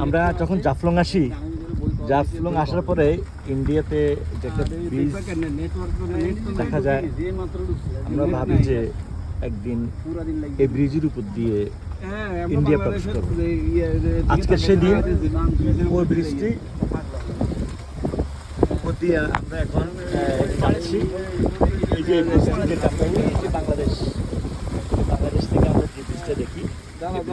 আমরা যখন জাফলং আসি, জাফলং আসার পরে ইন্ডিয়াতে যে একটা ব্রিজ দেখা যায়, আমরা ভাবি যে একদিন এই ব্রিজের উপর দিয়ে ইন্ডিয়া প্রবেশ করবো। আজকে সেদিন ওই ব্রিজটি উপর দিয়ে আমরা এখন যাচ্ছি। এই যে ব্রিজটি যেটা আমরা ওই যে বাংলাদেশ থেকে আমরা যে ব্রিজটা দেখি, অনেক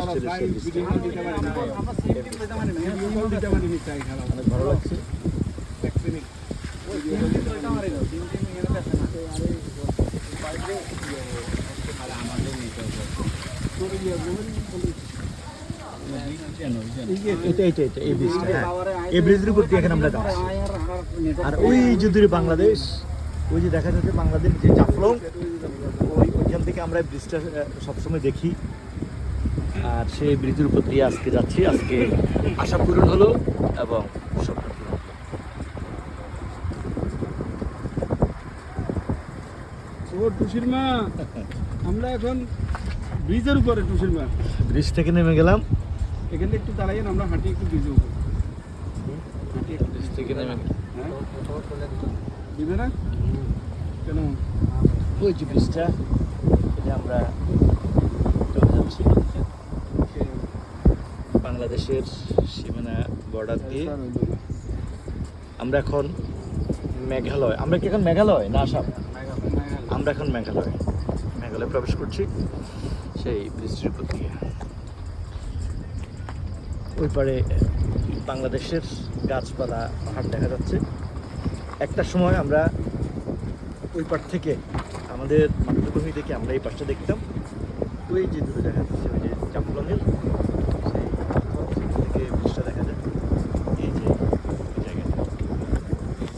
ভালো লাগছে। এই ব্রিজের উপর দিয়ে এখানে আমরা যাচ্ছি। আর ওই যে দূরে বাংলাদেশ, ওই যে দেখা যাচ্ছে বাংলাদেশ যে জাফলং, ওইখান থেকে আমরা ব্রিজটা সবসময় দেখি। আর সেই ব্রিজের উপর দিয়ে আজকে যাচ্ছি। আজকে আশা পূরণ হলো এবং স্বপ্ন পূরণ হলো। টুসির মা, আমরা এখন ব্রিজের উপরে। টুসির মা, ব্রিজ থেকে নেমে গেলাম। এখানে একটু দাঁড়াইয়ে আমরা হাঁটি একটু ব্রিজের উপরে। ব্রিজ থেকে নেমে দিবে না কেন? ওই যে ব্রিজটা, আমরা চলে যাচ্ছি বাংলাদেশের সীমানা বর্ডার দিয়ে। আমরা এখন মেঘালয়, আমরা কি এখন মেঘালয় না আসাম? আমরা এখন মেঘালয় প্রবেশ করছি সেই ব্রিজটির উপর দিয়ে। ওই পারে বাংলাদেশের গাছপালা, পাহাড় দেখা যাচ্ছে। একটা সময় আমরা ওই পার থেকে আমাদের মাতৃভূমি থেকে আমরা এই পাশটা দেখতাম। ওই যে দূরে দেখা যাচ্ছে ওই যে জাফলংয়ের সেই থেকে ব্রিজটা দেখা যায়।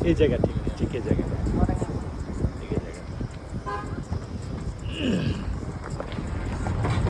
এই জায়গাটা ঠিক এই জায়গাটা।